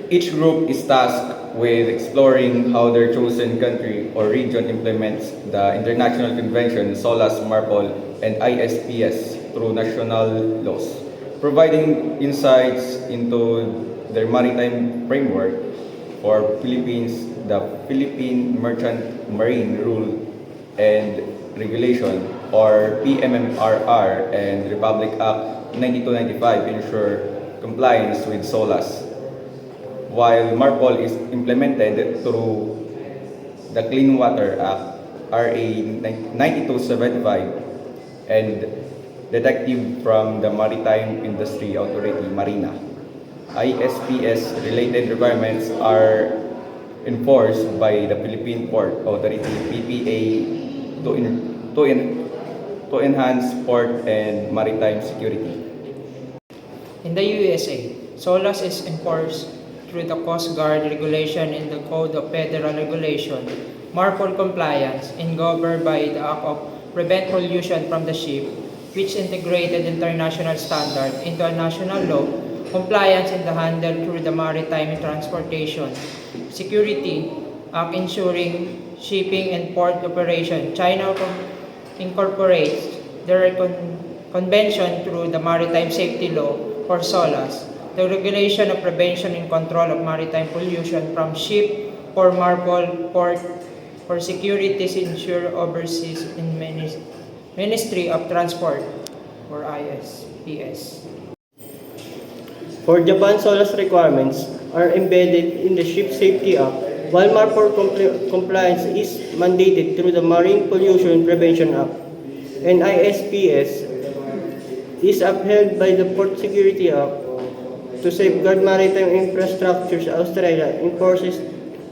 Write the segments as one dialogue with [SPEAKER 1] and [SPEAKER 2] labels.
[SPEAKER 1] Each group is tasked with exploring how their chosen country or region implements the International Convention, SOLAS, MARPOL, and ISPS through national laws, providing insights into their maritime framework for Philippines, the Philippine Merchant Marine Rule and Regulation, or PMMRR, and Republic Act 9295 ensure compliance with SOLAS, while MARPOL is implemented through the Clean Water Act, RA 9275, and Detective from the Maritime Industry Authority, MARINA. ISPS related requirements are enforced by the Philippine Port Authority, PPA, to, in, to, in, to enhance port and maritime security.
[SPEAKER 2] In the USA, SOLAS is enforced through the Coast Guard regulation in the Code of Federal Regulation. MARPOL compliance is governed by the Act of Prevent Pollution from the Ship, which integrated international standard into a national law. Compliance is handled through the Maritime Transportation Security Act, ensuring shipping and port operation. China incorporates the convention through the Maritime Safety Law, or SOLAS, the regulation of prevention and control of maritime pollution from ship, or MARPOL, port for securities ensure overseas in Ministry of Transport, or ISPS.
[SPEAKER 3] For Japan, SOLAS requirements are embedded in the Ship Safety Act, while MARPOL compliance is mandated through the Marine Pollution Prevention Act, and ISPS is upheld by the Port Security Act. To safeguard maritime infrastructures, Australia enforces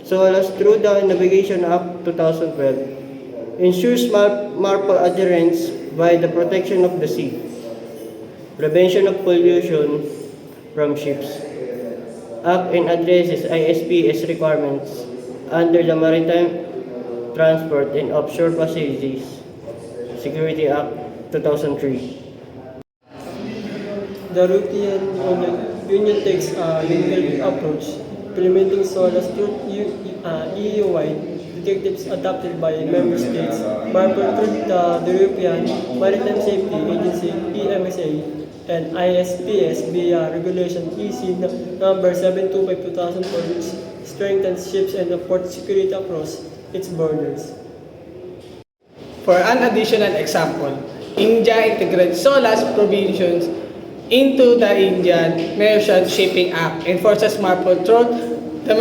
[SPEAKER 3] SOLAS through the Navigation Act 2012, ensures MARPOL adherence by the protection of the sea, prevention of pollution from ships, Act, and addresses ISPS requirements under the Maritime Transport and Offshore Facilities Security Act 2003.
[SPEAKER 4] The European Union takes a unique approach, implementing SOLAS through EU-wide directives adopted by member states. MARPOL through the European Maritime Safety Agency (EMSA) and ISPS via Regulation EC number 725/2004, which strengthens ships and the port security across its borders.
[SPEAKER 5] For an additional example, India integrates SOLAS provisions into the Indian Merchant Shipping Act, enforces MARPOL through the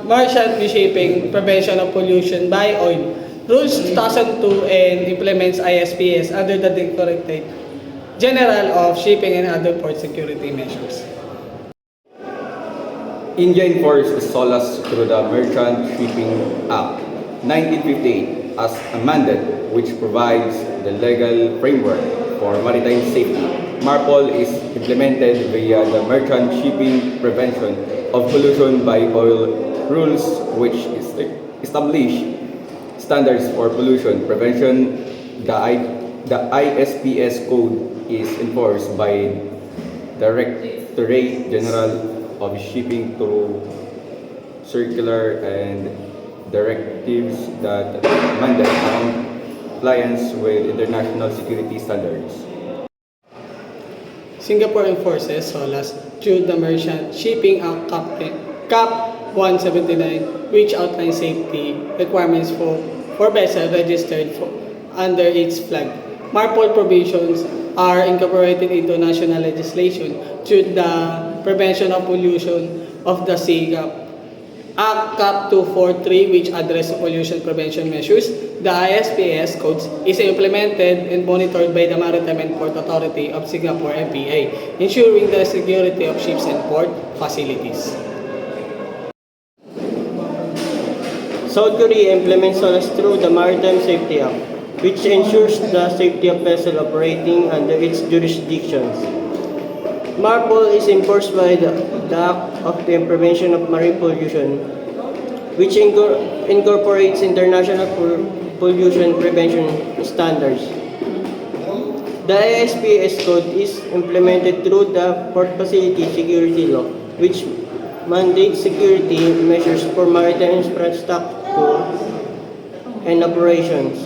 [SPEAKER 5] Merchant Shipping Prevention of Pollution by Oil Rules 2002, and implements ISPS under the Directorate General of Shipping and other port security measures.
[SPEAKER 1] India enforces SOLAS through the Merchant Shipping Act 1958 as amended, which provides the legal framework for maritime safety. MARPOL is implemented via the Merchant Shipping Prevention of Pollution by Oil Rules, which establish standards for pollution prevention. The ISPS code is enforced by Directorate General of Shipping through circular and directives that mandate compliance with international security standards.
[SPEAKER 5] Singapore enforces SOLAS through the Merchant Shipping Act Cap 179, which outlines safety requirements for vessels registered under its flag. MARPOL provisions are incorporated into national legislation through the Prevention of Pollution of the Sea Act Cap 243, which addresses pollution prevention measures. The ISPS codes is implemented and monitored by the Maritime and Port Authority of Singapore, MPA, ensuring the security of ships and port facilities.
[SPEAKER 3] South Korea implements SOLAS through the Maritime Safety Act, which ensures the safety of vessels operating under its jurisdictions. MARPOL is enforced by the Act of the Prevention of Marine Pollution, which incorporates international pollution prevention standards. The ISPS code is implemented through the Port Facility Security Law, which mandate security measures for maritime infrastructure and operations,